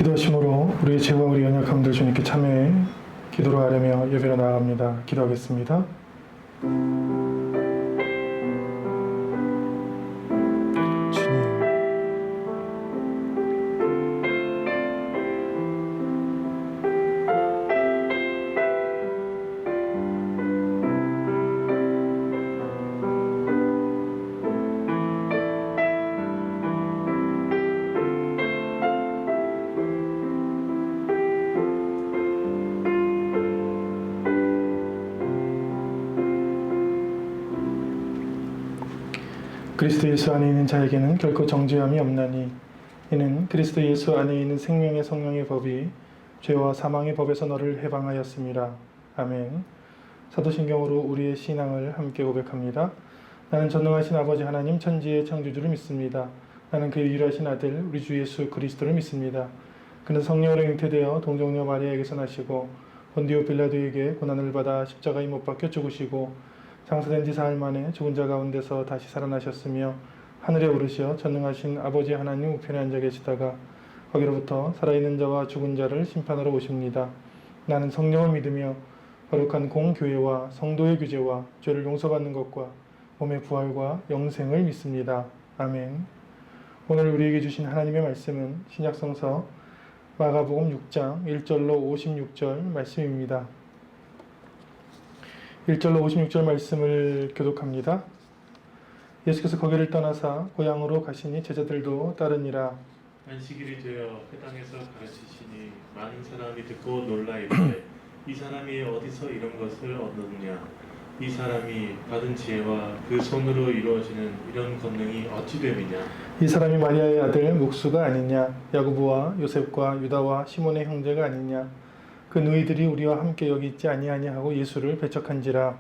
인도하심으로 우리의 죄와 우리 연약함들 주님께 참회해 기도로 아뢰며 예배로 나아갑니다. 기도하겠습니다. 주님, 그리스도 예수 안에 있는 자에게는 결코 정죄함이 없나니 이는 그리스도 예수 안에 있는 생명의 성령의 법이 죄와 사망의 법에서 너를 해방하였습니다. 아멘. 사도신경으로 우리의 신앙을 함께 고백합니다. 나는 전능하신 아버지 하나님 천지의 창조주를 믿습니다. 나는 그의 유일하신 아들 우리 주 예수 그리스도를 믿습니다. 그는 성령으로 잉태되어 동정녀 마리아에게서 나시고 본디오 빌라도에게 고난을 받아 십자가에 못 박혀 죽으시고 장사된 지 사흘 만에 죽은 자 가운데서 다시 살아나셨으며 하늘에 오르시어 전능하신 아버지 하나님 우편에 앉아 계시다가 거기로부터 살아있는 자와 죽은 자를 심판하러 오십니다. 나는 성령을 믿으며 거룩한 공교회와 성도의 규제와 죄를 용서받는 것과 몸의 부활과 영생을 믿습니다. 아멘. 오늘 우리에게 주신 하나님의 말씀은 신약성서 마가복음 6장 1절로 56절 말씀입니다. 1절로 56절 말씀을 교독합니다. 예수께서 거기를 떠나사 고향으로 가시니 제자들도 따르니라. 안식일이 되어 회당에서 가르치시니 많은 사람이 듣고 놀라 이르되 이 사람이 어디서 이런 것을 얻느냐 이 사람이 받은 지혜와 그 손으로 이루어지는 이런 권능이 어찌 됨이냐 이 사람이 마리아의 아들 목수가 아니냐 야고보와 요셉과 유다와 시몬의 형제가 아니냐 그 누이들이 우리와 함께 여기 있지 아니하냐 하고 예수를 배척한지라.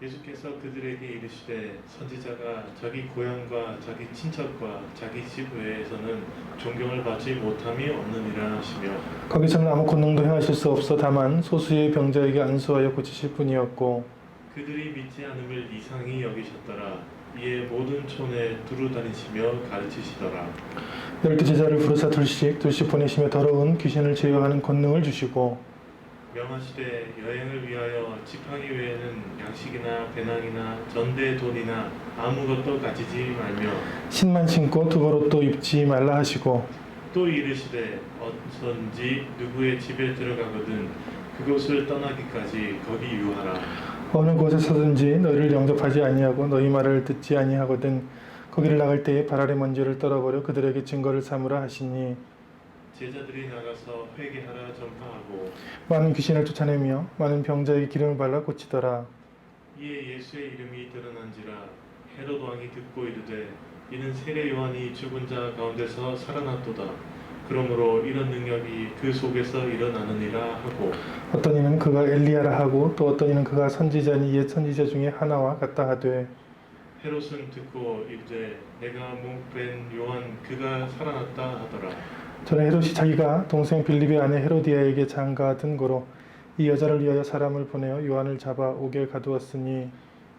예수께서 그들에게 이르시되 선지자가 자기 고향과 자기 친척과 자기 집 외에서는 존경을 받지 못함이 없느니라 하시며 거기서는 아무 권능도 행하실 수 없어 다만 소수의 병자에게 안수하여 고치실 뿐이었고 그들이 믿지 않음을 이상히 여기셨더라. 이에 모든 촌에 두루 다니시며 가르치시더라. 12 제자를 부르사 둘씩 보내시며 더러운 귀신을 제어하는 권능을 주시고 명하시되 여행을 위하여 지팡이 외에는 양식이나 배낭이나 전대 돈이나 아무것도 가지지 말며 신만 신고 두벌옷도 입지 말라 하시고 또 이르시되 어디선지 누구의 집에 들어가거든 그곳을 떠나기까지 거기 유하라. 어느 곳에서든지 너희를 영접하지 아니하고 너희 말을 듣지 아니하거든 거기를 나갈 때에 발 아래 먼지를 떨어버려 그들에게 증거를 삼으라 하시니 제자들이 나가서 회개하라 전파하고 많은 귀신을 쫓아내며 많은 병자에게 기름을 발라 고치더라. 이에 예수의 이름이 드러난지라 헤롯 왕이 듣고 이르되 이는 세례 요한이 죽은 자 가운데서 살아났도다. 그러므로 이런 능력이 그 속에서 일어나느니라 하고 어떤 이는 그가 엘리야라 하고 또 어떤 이는 그가 선지자니 옛 선지자 중에 하나와 같다 하되 헤롯은 듣고 이르되 내가 목벤 요한 그가 살아났다 하더라. 전에 헤롯이 자기가 동생 빌립의 아내 헤로디아에게 장가든 거로 이 여자를 위하여 사람을 보내어 요한을 잡아 옥에 가두었으니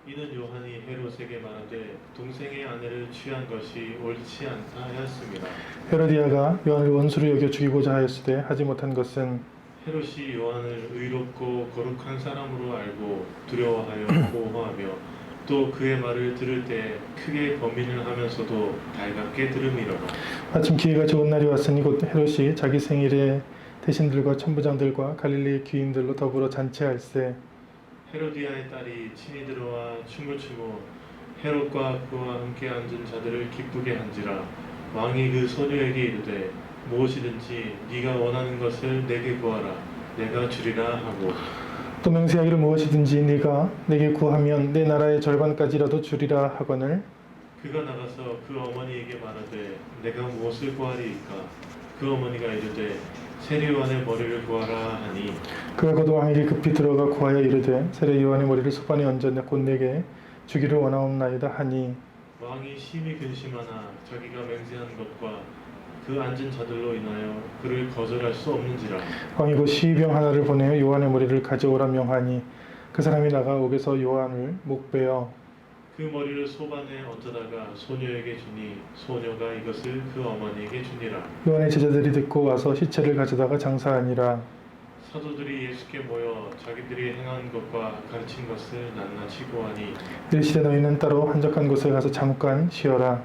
이는 요한이 헤롯에게 말하되 동생의 아내를 취한 것이 옳지 않다 하였습니다. 헤로디아가 요한을 원수로 여겨 죽이고자 하였으되 하지 못한 것은 헤롯이 요한을 의롭고 거룩한 사람으로 알고 두려워하여 보호하며 또 그의 말을 들을 때 크게 범인을 하면서도 달갑게 들음이로라. 마침 기회가 좋은 날이 왔으니 곧 헤롯이 자기 생일에 대신들과 천부장들과 갈릴리 귀인들로 더불어 잔치할세. 헤로디아의 딸이 친히 들어와 춤을 추고 헤롯과 그와 함께 앉은 자들을 기쁘게 한지라. 왕이 그 소녀에게 이르되 무엇이든지 네가 원하는 것을 내게 구하라 내가 주리라 하고 또 맹세하기를 무엇이든지 네가 내게 구하면 내 나라의 절반까지라도 주리라 하거늘 그가 나가서 그 어머니에게 말하되 내가 무엇을 구하리이까. 그 어머니가 이르되 세례 요한의 머리를 구하라 하니 그가 곧 왕에게 급히 들어가 구하여 이르되 세례 요한의 머리를 소반에 얹어 곧 내게 주기를 원하옵나이다 하니 왕이 심히 근심하나 자기가 맹세한 것과 그 앉은 자들로 인하여 그를 거절할 수 없는지라. 왕이 곧 시병 하나를 보내어 요한의 머리를 가져오라 명하니 그 사람이 나가 옥에서 요한을 목베어 그 그 머리를 소반에 얹어다가 소녀에게 주니 소녀가 이것을 그 어머니에게 주니라. 요한의 제자들이 듣고 와서 시체를 가져다가 장사하니라. 사도들이 예수께 모여 자기들이 행한 것과 가르친 것을 낱낱이 고하니 이르시되 너희는 따로 한적한 곳에 가서 잠깐 쉬어라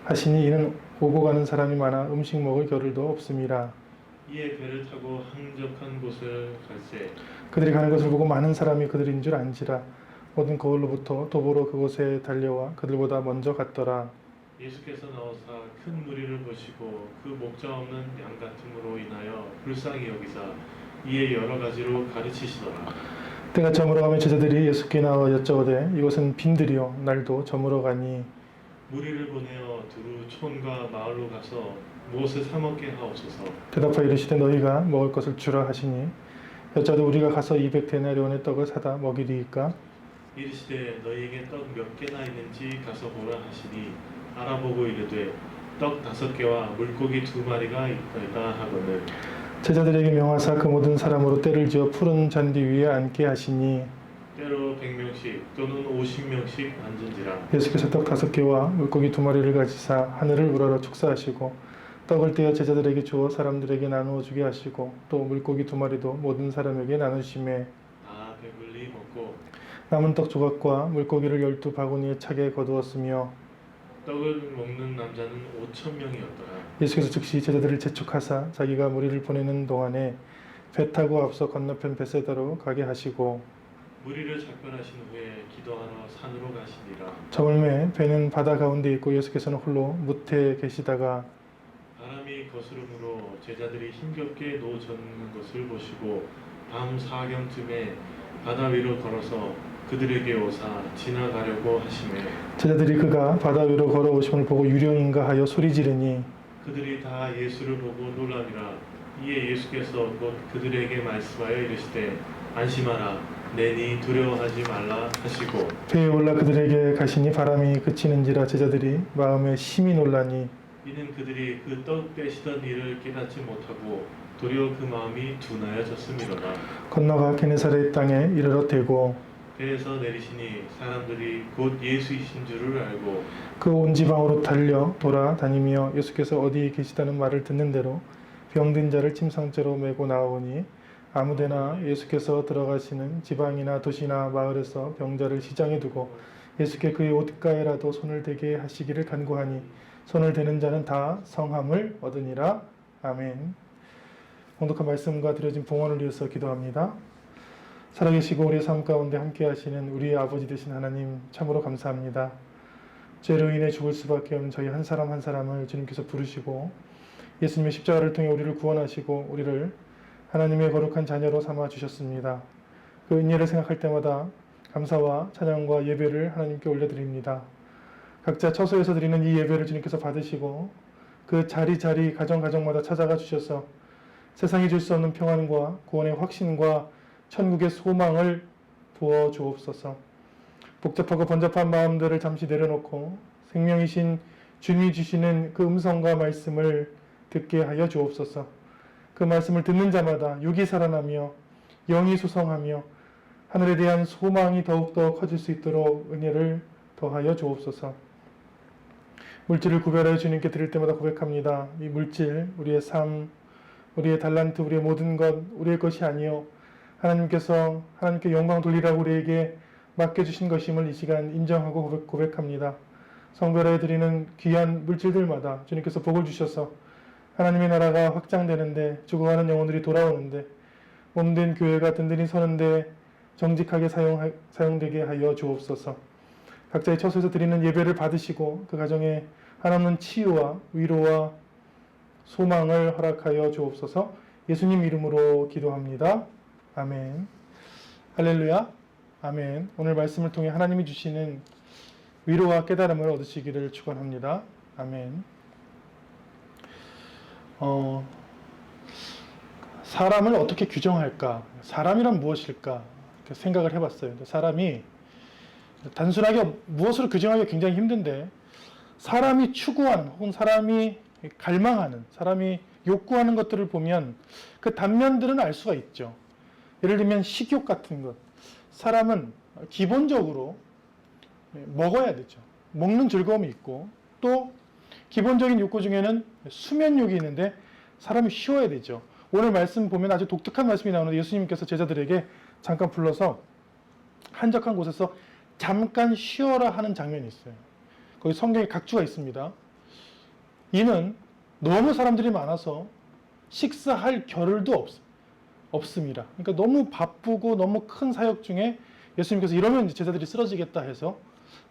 하시니 이는 오고 가는 사람이 많아 음식 먹을 겨를도 없음이라. 이에 배를 타고 한적한 곳을 갈새 그들이 가는 것을 보고 많은 사람이 그들인 줄 안지라. 모든 거울로부터 도보로 그곳에 달려와 그들보다 먼저 갔더라. 예수께서 나오사 큰 무리를 보시고 그 목자 없는 양 같음으로 인하여 불쌍히 여기사 이에 여러 가지로 가르치시더라. 때가 저물어가며 제자들이 예수께 나와 여쭤오되 이곳은 빈들이요 날도 저물어 가니 무리를 보내어 두루 촌과 마을로 가서 무엇을 사 먹게 하옵소서. 대답하여 이르시되 너희가 먹을 것을 주라 하시니 여짜도 우리가 가서 200데나리온의 떡을 사다 먹이리이까. 이르시되 너희에게 떡 몇 개나 있는지 가서 보라 하시니 알아보고 이르되 떡 5개와 물고기 2마리가 있다 하거늘 제자들에게 명하사 그 모든 사람으로 때를 지어 푸른 잔디 위에 앉게 하시니 때로 100명씩 또는 50명씩 앉은지라. 예수께서 떡 5개와 물고기 2마리를 가지사 하늘을 우러러 축사하시고 떡을 떼어 제자들에게 주어 사람들에게 나누어 주게 하시고 또 물고기 2마리도 모든 사람에게 나누시매 다 배불리 먹고 남은 떡 조각과 물고기를 12바구니에 차게 거두었으며 떡을 먹는 남자는 5,000명이었더라. 예수께서 즉시 제자들을 재촉하사 자기가 무리를 보내는 동안에 배 타고 앞서 건너편 베세다로 가게 하시고 무리를 작별하신 후에 기도하러 산으로 가시니라. 저물매 배는 바다 가운데 있고 예수께서는 홀로 무태에 계시다가 바람이 거스름으로 제자들이 힘겹게 노젓는 것을 보시고 밤 사경쯤에 바다 위로 걸어서 그들에게 오사 지나가려고 하시매 제자들이 그가 바다 위로 걸어오심을 보고 유령인가 하여 소리 지르니 그들이 다 예수를 보고 놀라니라. 이에 예수께서 곧 그들에게 말씀하여 이르시되 안심하라 내니 두려워하지 말라 하시고 배에 올라 그들에게 가시니 바람이 그치는지라 제자들이 마음에 심히 놀라니 이는 그들이 그 떡 떼시던 일을 깨닫지 못하고 도리어 그 마음이 둔하여졌음이로라. 건너가 게네사렛 땅에 이르러 대고 배에서 내리시니 사람들이 곧 예수이신 줄을 알고 그 온 지방으로 달려 돌아다니며 예수께서 어디 계시다는 말을 듣는 대로 병든 자를 침상째로 메고 나오니 아무데나 예수께서 들어가시는 지방이나 도시나 마을에서 병자를 시장에 두고 예수께 그의 옷가에라도 손을 대게 하시기를 간구하니 손을 대는 자는 다 성함을 얻으니라. 아멘. 봉독한 말씀과 드려진 봉헌을 위해서 기도합니다. 살아계시고 우리의 삶 가운데 함께 하시는 우리의 아버지 되신 하나님 참으로 감사합니다. 죄로 인해 죽을 수밖에 없는 저희 한 사람 한 사람을 주님께서 부르시고 예수님의 십자가를 통해 우리를 구원하시고 우리를 하나님의 거룩한 자녀로 삼아 주셨습니다. 그 은혜를 생각할 때마다 감사와 찬양과 예배를 하나님께 올려드립니다. 각자 처소에서 드리는 이 예배를 주님께서 받으시고 그 자리 가정마다 찾아가 주셔서 세상이 줄 수 없는 평안과 구원의 확신과 천국의 소망을 부어 주옵소서. 복잡하고 번잡한 마음들을 잠시 내려놓고 생명이신 주님이 주시는 그 음성과 말씀을 듣게 하여 주옵소서. 그 말씀을 듣는 자마다 육이 살아나며 영이 소성하며 하늘에 대한 소망이 더욱더 커질 수 있도록 은혜를 더하여 주옵소서. 물질을 구별하여 주님께 드릴 때마다 고백합니다. 이 물질, 우리의 삶, 우리의 달란트, 우리의 모든 것, 우리의 것이 아니요 하나님께서 하나님께 영광 돌리라고 우리에게 맡겨주신 것임을 이 시간 인정하고 고백합니다. 성별하여 드리는 귀한 물질들마다 주님께서 복을 주셔서 하나님의 나라가 확장되는데 죽어가는 영혼들이 돌아오는데 몸된 교회가 든든히 서는데 정직하게 사용되게 하여 주옵소서. 각자의 처소에서 드리는 예배를 받으시고 그 가정에 하나님은 치유와 위로와 소망을 허락하여 주옵소서. 예수님 이름으로 기도합니다. 아멘. 할렐루야. 아멘. 오늘 말씀을 통해 하나님이 주시는 위로와 깨달음을 얻으시기를 축원합니다. 아멘. 사람을 어떻게 규정할까? 사람이란 무엇일까? 이렇게 생각을 해봤어요. 사람이 단순하게 무엇으로 규정하기가 굉장히 힘든데 사람이 추구하는 혹은 사람이 갈망하는 사람이 욕구하는 것들을 보면 그 단면들은 알 수가 있죠. 예를 들면 식욕 같은 것. 사람은 기본적으로 먹어야 되죠. 먹는 즐거움이 있고, 또 기본적인 욕구 중에는 수면욕이 있는데 사람이 쉬어야 되죠. 오늘 말씀 보면 아주 독특한 말씀이 나오는데 예수님께서 제자들에게 잠깐 불러서 한적한 곳에서 잠깐 쉬어라 하는 장면이 있어요. 거기 성경에 각주가 있습니다. 이는 너무 사람들이 많아서 식사할 겨를도 없습니다. 그러니까 너무 바쁘고 너무 큰 사역 중에 예수님께서 이러면 제자들이 쓰러지겠다 해서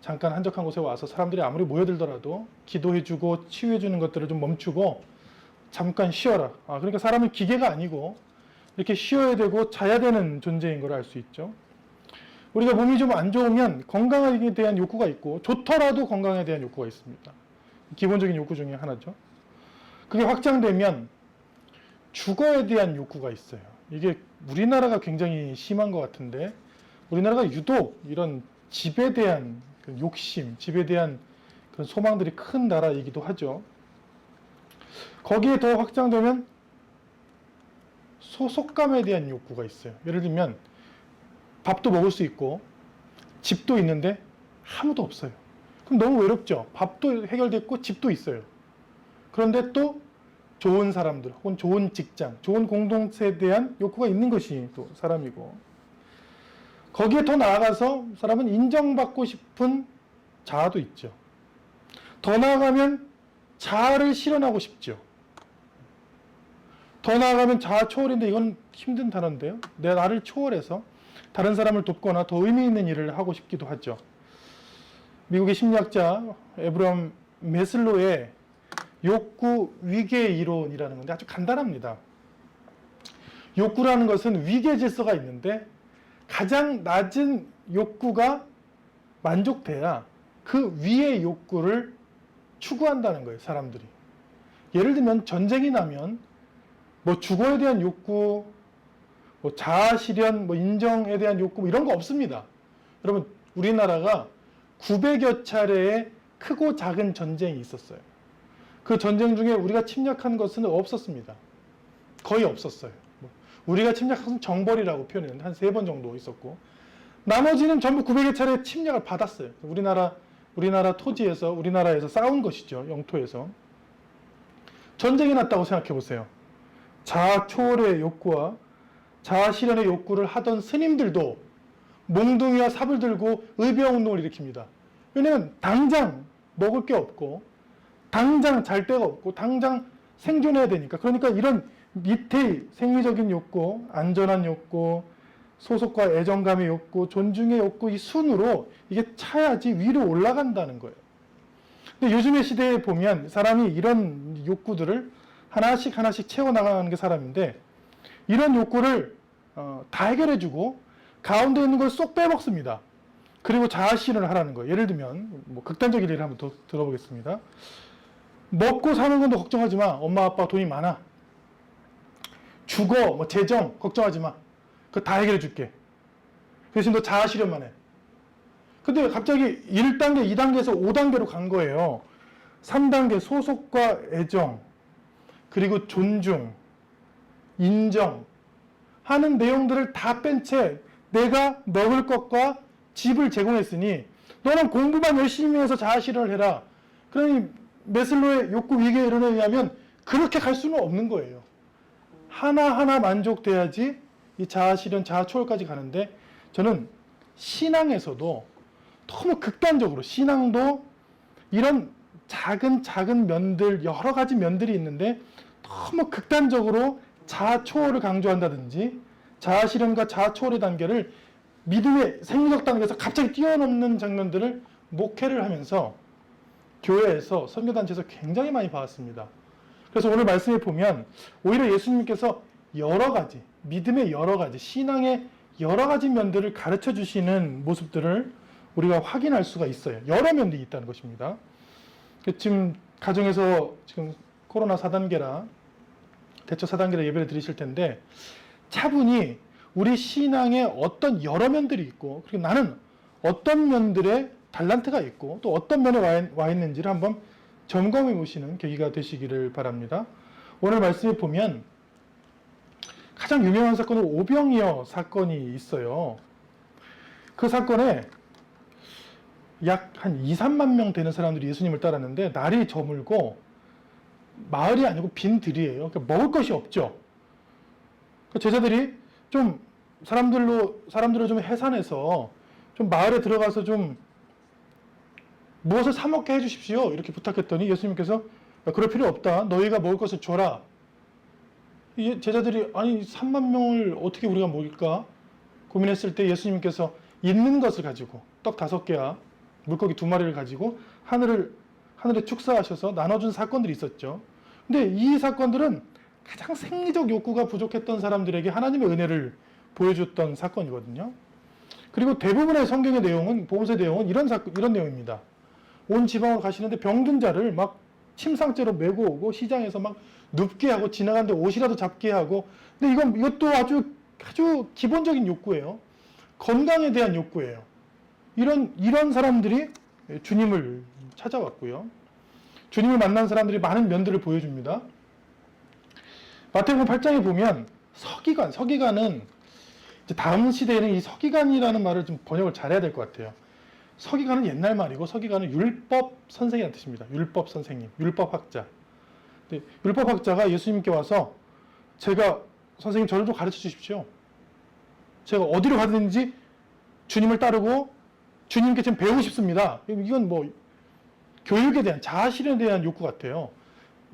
잠깐 한적한 곳에 와서 사람들이 아무리 모여들더라도 기도해주고 치유해주는 것들을 좀 멈추고 잠깐 쉬어라. 그러니까 사람은 기계가 아니고 이렇게 쉬어야 되고 자야 되는 존재인 걸 알 수 있죠. 우리가 몸이 좀 안 좋으면 건강에 대한 욕구가 있고 좋더라도 건강에 대한 욕구가 있습니다. 기본적인 욕구 중에 하나죠. 그게 확장되면 주거에 대한 욕구가 있어요. 이게 우리나라가 굉장히 심한 것 같은데 우리나라가 유독 이런 집에 대한 욕심, 집에 대한 그런 소망들이 큰 나라이기도 하죠. 거기에 더 확장되면 소속감에 대한 욕구가 있어요. 예를 들면 밥도 먹을 수 있고 집도 있는데 아무도 없어요. 그럼 너무 외롭죠. 밥도 해결됐고 집도 있어요. 그런데 또 좋은 사람들 혹은 좋은 직장, 좋은 공동체에 대한 욕구가 있는 것이 또 사람이고, 거기에 더 나아가서 사람은 인정받고 싶은 자아도 있죠. 더 나아가면 자아를 실현하고 싶죠. 더 나아가면 자아 초월인데 이건 힘든 단어인데요. 나를 초월해서 다른 사람을 돕거나 더 의미 있는 일을 하고 싶기도 하죠. 미국의 심리학자 에브럼 메슬로의 욕구 위계 이론이라는 건데 아주 간단합니다. 욕구라는 것은 위계 질서가 있는데 가장 낮은 욕구가 만족돼야 그 위의 욕구를 추구한다는 거예요, 사람들이. 예를 들면 전쟁이 나면 뭐 주거에 대한 욕구, 뭐 자아 실현, 뭐 인정에 대한 욕구 이런 거 없습니다. 여러분, 우리나라가 900여 차례의 크고 작은 전쟁이 있었어요. 그 전쟁 중에 우리가 침략한 것은 없었습니다. 거의 없었어요. 우리가 침략한 것은 정벌이라고 표현했는데 한 3번 정도 있었고, 나머지는 전부 900여 차례 침략을 받았어요. 우리나라 토지에서, 우리나라에서 싸운 것이죠. 영토에서. 전쟁이 났다고 생각해 보세요. 자아 초월의 욕구와 자아 실현의 욕구를 하던 스님들도 몽둥이와 삽을 들고 의병운동을 일으킵니다. 왜냐하면 당장 먹을 게 없고 당장 잘 데가 없고 당장 생존해야 되니까. 그러니까 이런 밑의 생리적인 욕구, 안전한 욕구, 소속과 애정감의 욕구, 존중의 욕구, 이 순으로 이게 차야지 위로 올라간다는 거예요. 근데 요즘의 시대에 보면 사람이 이런 욕구들을 하나씩 채워나가는 게 사람인데, 이런 욕구를 다 해결해주고 가운데 있는 걸 쏙 빼먹습니다. 그리고 자아 실현을 하라는 거예요. 예를 들면 뭐 극단적인 예를 한번 더 들어보겠습니다. 먹고 사는 건 너 걱정하지 마. 엄마 아빠 돈이 많아. 주거, 뭐 재정 걱정하지 마. 그거 다 해결해 줄게. 대신 너 자아 실현만 해. 근데 갑자기 1단계, 2단계에서 5단계로 간 거예요. 3단계 소속과 애정, 그리고 존중, 인정 하는 내용들을 다 뺀 채 내가 먹을 것과 집을 제공했으니 너는 공부만 열심히 해서 자아 실현을 해라. 그러니 메슬로의 욕구 위계 이론에 의하면 그렇게 갈 수는 없는 거예요. 하나하나 만족돼야지 이 자아 실현, 자아 초월까지 가는데, 저는 신앙에서도 너무 극단적으로, 신앙도 이런 작은 면들, 여러 가지 면들이 있는데 너무 극단적으로 자아 초월을 강조한다든지 자아 실현과 자아 초월의 단계를 믿음의 생리적 단계에서 갑자기 뛰어넘는 장면들을 목회를 하면서 교회에서, 선교단체에서 굉장히 많이 봐왔습니다. 그래서 오늘 말씀에 보면 오히려 예수님께서 여러 가지, 믿음의 여러 가지, 신앙의 여러 가지 면들을 가르쳐 주시는 모습들을 우리가 확인할 수가 있어요. 여러 면들이 있다는 것입니다. 지금 가정에서 지금 코로나 4단계라 대처 4단계라 예배를 드리실 텐데, 차분히 우리 신앙에 어떤 여러 면들이 있고, 그리고 나는 어떤 면들에 달란트가 있고 또 어떤 면에 와 있는지를 한번 점검해 보시는 계기가 되시기를 바랍니다. 오늘 말씀에 보면 가장 유명한 사건은 오병이어 사건이 있어요. 그 사건에 약 한 2, 3만 명 되는 사람들이 예수님을 따랐는데 날이 저물고 마을이 아니고 빈 들이에요. 그러니까 먹을 것이 없죠. 그러니까 제자들이 좀 사람들을 좀 해산해서 좀 마을에 들어가서 좀 무엇을 사 먹게 해주십시오. 이렇게 부탁했더니 예수님께서 그럴 필요 없다. 너희가 먹을 것을 줘라. 이 제자들이 아니 3만 명을 어떻게 우리가 먹일까 고민했을 때 예수님께서 있는 것을 가지고 떡 5개와 물고기 2마리를 가지고 하늘에 축사하셔서 나눠준 사건들이 있었죠. 근데 이 사건들은 가장 생리적 욕구가 부족했던 사람들에게 하나님의 은혜를 보여줬던 사건이거든요. 그리고 대부분의 성경의 내용은, 복음서의 내용은 이런 내용입니다. 온 지방으로 가시는데 병든 자를 막 침상째로 메고 오고 시장에서 막 눕게 하고 지나가는데 옷이라도 잡게 하고. 근데 이것도 아주 기본적인 욕구예요. 건강에 대한 욕구예요. 이런 사람들이 주님을 찾아왔고요. 주님을 만난 사람들이 많은 면들을 보여줍니다. 마태복음 8장에 보면 서기관은 이제 다음 시대에는 이 서기관이라는 말을 좀 번역을 잘해야 될 것 같아요. 서기관은 옛날 말이고 서기관은 율법 선생이라는 뜻입니다. 율법 선생님, 율법학자. 율법학자가 예수님께 와서 선생님 저를 좀 가르쳐 주십시오. 제가 어디로 가든지 주님을 따르고 주님께 지금 배우고 싶습니다. 이건 뭐 교육에 대한 자아 실현에 대한 욕구 같아요.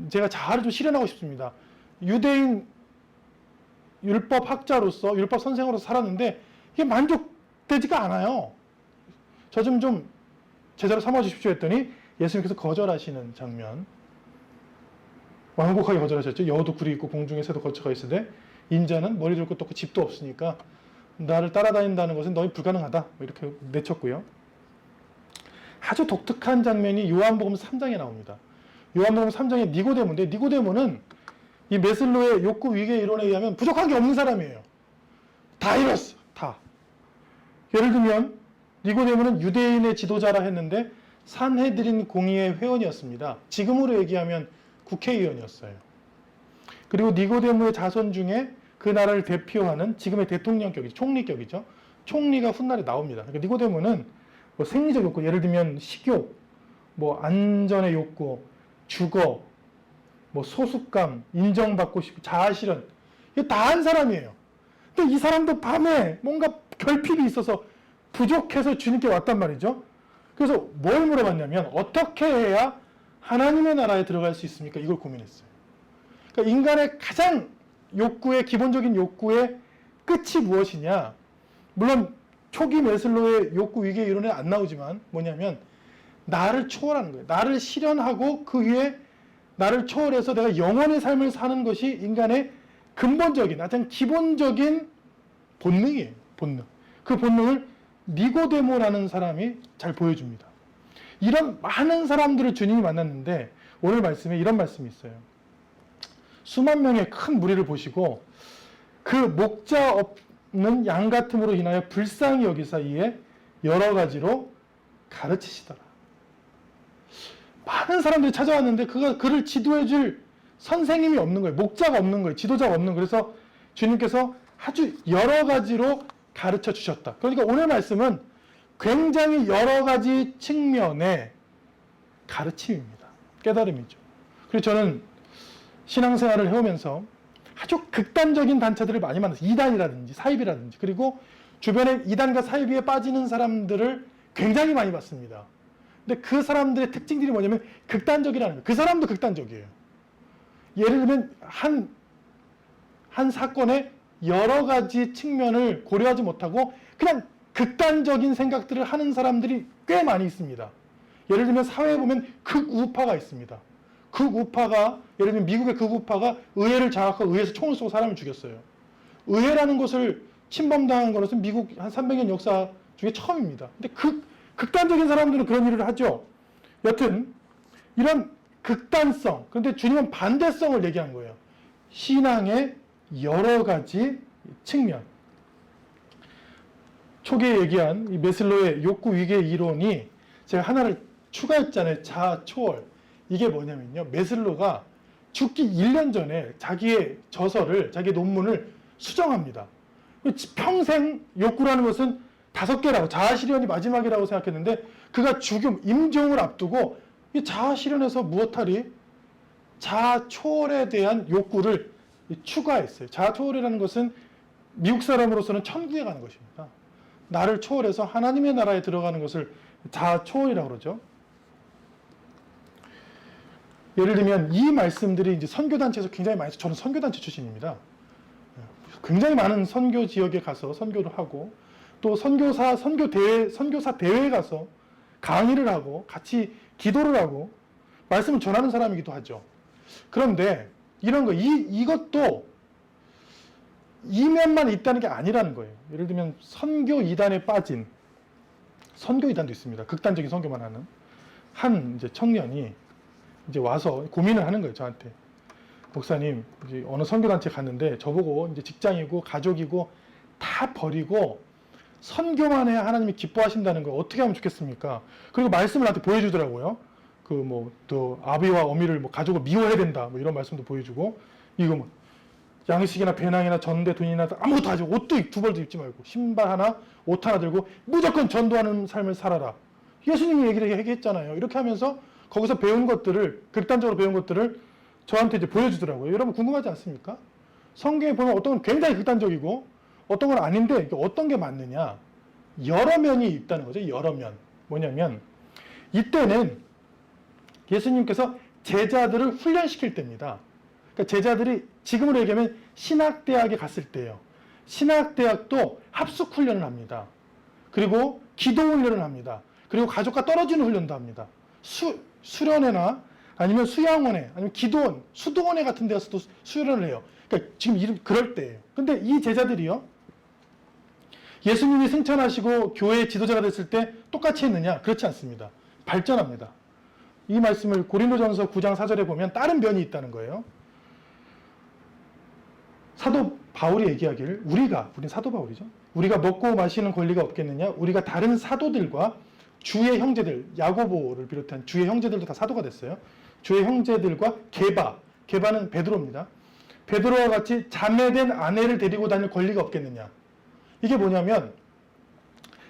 제가 자아를 좀 실현하고 싶습니다. 유대인 율법학자로서 율법 선생으로서 살았는데 이게 만족되지가 않아요. 저 좀 제자로 삼아 주십시오 했더니 예수님께서 거절하시는 장면. 완곡하게 거절하셨죠. 여우도 굴이 있고 공중에 새도 거처가 있으되 인자는 머리도 없고 또 집도 없으니까 나를 따라다닌다는 것은 너희 불가능하다. 이렇게 내쳤고요. 아주 독특한 장면이 요한복음 3장에 나옵니다. 요한복음 3장에 니고데모인데 니고데모는 이 메슬로의 욕구 위계 이론에 의하면 부족한 게 없는 사람이에요. 다 이뤘어. 다. 예를 들면 니고데모는 유대인의 지도자라 했는데 산헤드린 공의회 회원이었습니다. 지금으로 얘기하면 국회의원이었어요. 그리고 니고데모의 자손 중에 그 나라를 대표하는 지금의 대통령격이죠. 총리격이죠. 총리가 훗날에 나옵니다. 그러니까 니고데모는 뭐 생리적 욕구, 예를 들면 식욕, 뭐 안전의 욕구, 주거, 뭐 소속감, 인정받고 싶고 자아실현, 이거 다 한 사람이에요. 근데 이 사람도 밤에 뭔가 결핍이 있어서 부족해서 주님께 왔단 말이죠. 그래서 뭘 물어봤냐면 어떻게 해야 하나님의 나라에 들어갈 수 있습니까? 이걸 고민했어요. 그러니까 인간의 가장 기본적인 욕구의 끝이 무엇이냐? 물론 초기 메슬로의 욕구 위계 이론에 안 나오지만 뭐냐면 나를 초월하는 거예요. 나를 실현하고 그 위에 나를 초월해서 내가 영원의 삶을 사는 것이 인간의 근본적인, 가장 기본적인 본능이에요. 본능. 그 본능을 니고데모라는 사람이 잘 보여줍니다. 이런 많은 사람들을 주님이 만났는데 오늘 말씀에 이런 말씀이 있어요. 수만 명의 큰 무리를 보시고 그 목자 없는 양 같음으로 인하여 불쌍히 여기사 이에 여러 가지로 가르치시더라. 많은 사람들이 찾아왔는데 그를 지도해줄 선생님이 없는 거예요. 목자가 없는 거예요. 지도자가 없는 거예요. 그래서 주님께서 아주 여러 가지로 가르쳐 주셨다. 그러니까 오늘 말씀은 굉장히 여러 가지 측면의 가르침입니다. 깨달음이죠. 그래서 저는 신앙생활을 해오면서 아주 극단적인 단체들을 많이 만났어요. 이단이라든지 사이비라든지, 그리고 주변에 이단과 사이비에 빠지는 사람들을 굉장히 많이 봤습니다. 근데 그 사람들의 특징들이 뭐냐면 극단적이라는 거예요. 그 사람도 극단적이에요. 예를 들면 한 사건의 여러 가지 측면을 고려하지 못하고 그냥 극단적인 생각들을 하는 사람들이 꽤 많이 있습니다. 예를 들면 사회에 보면 극우파가 있습니다. 예를 들면 미국의 극우파가 의회를 장악하고 의회에서 총을 쏘고 사람을 죽였어요. 의회라는 것을 침범당한 것은 미국 한 300년 역사 중에 처음입니다. 근데 극단적인 사람들은 그런 일을 하죠. 여튼 이런 극단성, 그런데 주님은 반대성을 얘기한 거예요. 신앙의 여러 가지 측면. 초기에 얘기한 이 메슬로의 욕구 위계 이론이 제가 하나를 추가했잖아요. 자아 초월. 이게 뭐냐면요. 메슬로가 죽기 1년 전에 자기의 저서를, 자기의 논문을 수정합니다. 평생 욕구라는 것은 5개라고, 자아실현이 마지막이라고 생각했는데 그가 죽음, 임종을 앞두고 이 자아실현에서 무엇하리? 자아초월에 대한 욕구를 추가했어요. 자아초월이라는 것은 미국 사람으로서는 천국에 가는 것입니다. 나를 초월해서 하나님의 나라에 들어가는 것을 자아초월이라고 그러죠. 예를 들면 이 말씀들이 이제 선교단체에서 굉장히 많이, 저는 선교단체 출신입니다. 굉장히 많은 선교 지역에 가서 선교를 하고 또 선교사 대회에 가서 강의를 하고 같이 기도를 하고 말씀을 전하는 사람이기도 하죠. 그런데 이런 거, 이것도 이면만 있다는 게 아니라는 거예요. 예를 들면 선교 이단에 빠진, 선교 이단도 있습니다. 극단적인 선교만 하는 한 이제 청년이 이제 와서 고민을 하는 거예요, 저한테. 목사님, 이제 어느 선교단체 갔는데 저보고 이제 직장이고 가족이고 다 버리고 선교만 해야 하나님이 기뻐하신다는 거 어떻게 하면 좋겠습니까? 그리고 말씀을 나한테 보여주더라고요. 또 아비와 어미를 가족을 미워해야 된다, 이런 말씀도 보여주고, 이거 양식이나 배낭이나 전대 돈이나 아무것도 하지, 옷도 2벌도 입지 말고 신발 하나, 옷 하나 들고 무조건 전도하는 삶을 살아라. 예수님이 얘기를 얘기했잖아요. 이렇게 하면서 거기서 배운 것들을, 극단적으로 배운 것들을 저한테 이제 보여주더라고요. 여러분 궁금하지 않습니까? 성경에 보면 어떤 건 굉장히 극단적이고 어떤 건 아닌데 어떤 게 맞느냐? 여러 면이 있다는 거죠. 여러 면. 뭐냐면 이때는 예수님께서 제자들을 훈련시킬 때입니다. 그러니까 제자들이 지금으로 얘기하면 신학대학에 갔을 때예요. 신학대학도 합숙 훈련을 합니다. 그리고 기도 훈련을 합니다. 그리고 가족과 떨어지는 훈련도 합니다. 수련회나 아니면 수양원회, 아니면 기도원, 수도원회 같은 데서도 수련을 해요. 그러니까 지금 그럴 때예요. 근데 이 제자들이요, 예수님이 승천하시고 교회의 지도자가 됐을 때 똑같이 했느냐? 그렇지 않습니다. 발전합니다. 이 말씀을 고린도전서 9장 4절에 보면 다른 면이 있다는 거예요. 사도 바울이 얘기하기를 우린 사도 바울이죠. 우리가 먹고 마시는 권리가 없겠느냐? 우리가 다른 사도들과 주의 형제들, 야고보를 비롯한 주의 형제들도 다 사도가 됐어요. 주의 형제들과 게바는 베드로입니다. 베드로와 같이 자매된 아내를 데리고 다닐 권리가 없겠느냐? 이게 뭐냐면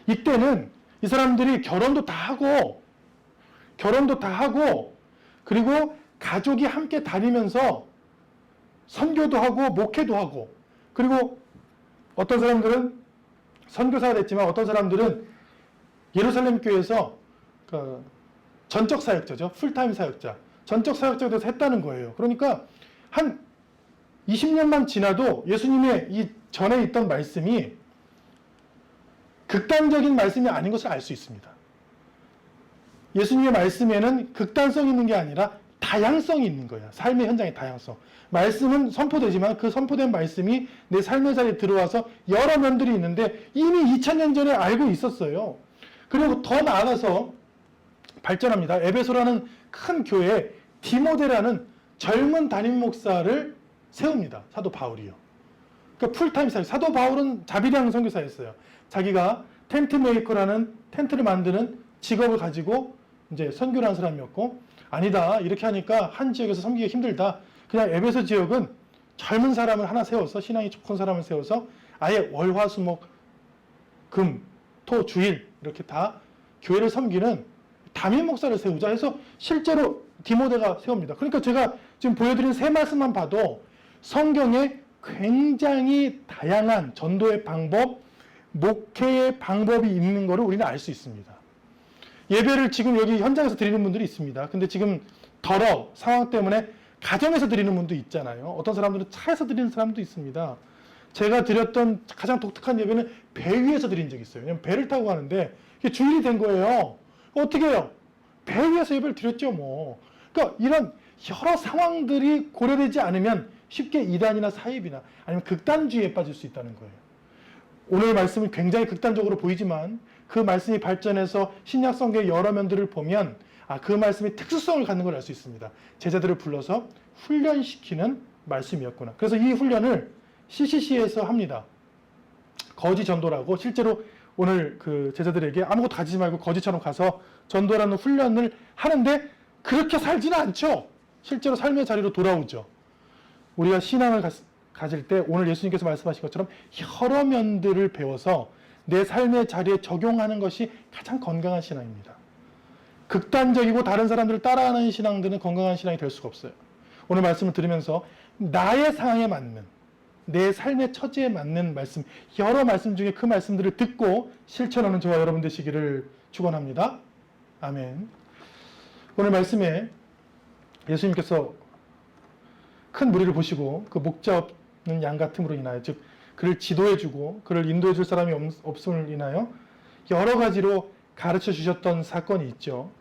이때는 이 사람들이 결혼도 다 하고 그리고 가족이 함께 다니면서 선교도 하고 목회도 하고, 그리고 어떤 사람들은 선교사가 됐지만 어떤 사람들은 예루살렘 교회에서 전적 사역자죠. 풀타임 사역자. 전적 사역자가 돼서 했다는 거예요. 그러니까 한 20년만 지나도 예수님의 이 전에 있던 말씀이 극단적인 말씀이 아닌 것을 알 수 있습니다. 예수님의 말씀에는 극단성이 있는 게 아니라 다양성이 있는 거예요. 삶의 현장의 다양성. 말씀은 선포되지만 그 선포된 말씀이 내 삶의 자리에 들어와서 여러 면들이 있는데 이미 2000년 전에 알고 있었어요. 그리고 더 나아가서 발전합니다. 에베소라는 큰 교회에 디모데라는 젊은 담임 목사를 세웁니다. 사도 바울이요. 그러니까 풀타임 사역. 사도 바울은 자비량 선교사였어요. 자기가 텐트 메이커라는 텐트를 만드는 직업을 가지고 이제 선교를 하는 사람이었고, 아니다, 이렇게 하니까 한 지역에서 섬기기가 힘들다. 그냥 에베소 지역은 젊은 사람을 하나 세워서, 신앙이 좋은 사람을 세워서 아예 월화수목 금, 토, 주일 이렇게 다 교회를 섬기는 담임 목사를 세우자 해서 실제로 디모데가 세웁니다. 그러니까 제가 지금 보여드린 세 말씀만 봐도 성경에 굉장히 다양한 전도의 방법, 목회의 방법이 있는 것을 우리는 알 수 있습니다. 예배를 지금 여기 현장에서 드리는 분들이 있습니다. 근데 지금 상황 때문에 가정에서 드리는 분도 있잖아요. 어떤 사람들은 차에서 드리는 사람도 있습니다. 제가 드렸던 가장 독특한 예배는 배 위에서 드린 적이 있어요. 왜냐면 배를 타고 가는데 이게 주일이 된 거예요. 어떻게 해요? 배 위에서 예배를 드렸죠, 뭐. 그러니까 이런 여러 상황들이 고려되지 않으면 쉽게 이단이나 사입이나 아니면 극단주의에 빠질 수 있다는 거예요. 오늘 말씀은 굉장히 극단적으로 보이지만 그 말씀이 발전해서 신약 성경의 여러 면들을 보면 그 말씀이 특수성을 갖는 걸 알 수 있습니다. 제자들을 불러서 훈련시키는 말씀이었구나. 그래서 이 훈련을 CCC에서 합니다. 거지 전도라고, 실제로 오늘 그 제자들에게 아무것도 가지지 말고 거지처럼 가서 전도라는 훈련을 하는데 그렇게 살지는 않죠. 실제로 삶의 자리로 돌아오죠. 우리가 신앙을 가질 때 오늘 예수님께서 말씀하신 것처럼 여러 면들을 배워서 내 삶의 자리에 적용하는 것이 가장 건강한 신앙입니다. 극단적이고 다른 사람들을 따라하는 신앙들은 건강한 신앙이 될 수가 없어요. 오늘 말씀을 들으면서 나의 상황에 맞는, 내 삶의 처지에 맞는 말씀, 여러 말씀 중에 그 말씀들을 듣고 실천하는 저와 여러분 되시기를 축원합니다. 아멘. 오늘 말씀에 예수님께서 큰 무리를 보시고 그 목자 없는 양 같음으로 인하여, 즉 그를 지도해주고 그를 인도해줄 사람이 없음을 인하여 여러 가지로 가르쳐 주셨던 사건이 있죠.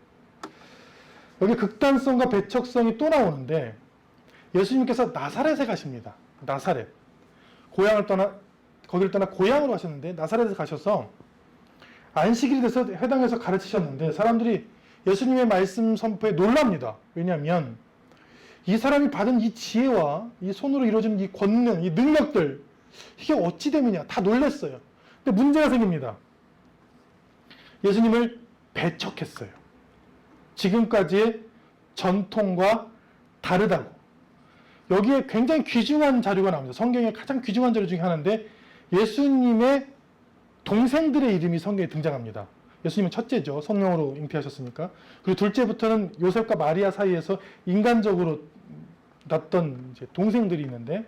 여기 극단성과 배척성이 또 나오는데, 예수님께서 나사렛에 가십니다. 나사렛. 거기를 떠나 고향으로 가셨는데, 나사렛에 가셔서 안식일이 돼서 회당에서 가르치셨는데, 사람들이 예수님의 말씀 선포에 놀랍니다. 왜냐하면 이 사람이 받은 이 지혜와 이 손으로 이루어진 이 권능, 이 능력들, 이게 어찌 됨이냐, 다 놀랐어요. 근데 문제가 생깁니다. 예수님을 배척했어요. 지금까지의 전통과 다르다고. 여기에 굉장히 귀중한 자료가 나옵니다. 성경의 가장 귀중한 자료 중에 하나인데, 예수님의 동생들의 이름이 성경에 등장합니다. 예수님은 첫째죠. 성령으로 잉태하셨으니까. 그리고 둘째부터는 요셉과 마리아 사이에서 인간적으로 낳던 이제 동생들이 있는데,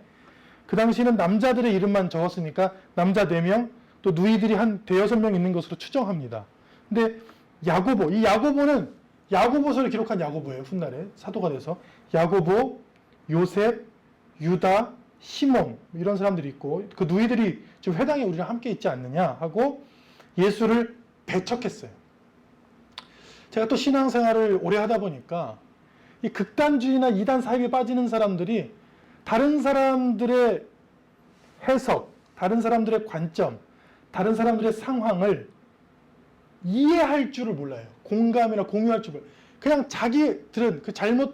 그 당시에는 남자들의 이름만 적었으니까 남자 4명, 또 누이들이 한 5-6명 있는 것으로 추정합니다. 근데 야고보, 이 야고보는 야고보서를 기록한 야고보예요. 훗날에 사도가 돼서. 야고보, 요셉, 유다, 시몬, 이런 사람들이 있고, 그 누이들이 지금 회당에 우리랑 함께 있지 않느냐 하고 예수를 배척했어요. 제가 또 신앙생활을 오래 하다 보니까 이 극단주의나 이단 사입에 빠지는 사람들이 다른 사람들의 해석, 다른 사람들의 관점, 다른 사람들의 상황을 이해할 줄을 몰라요. 공감이나 공유할 줄을 몰라요. 그냥 자기들은 그 잘못된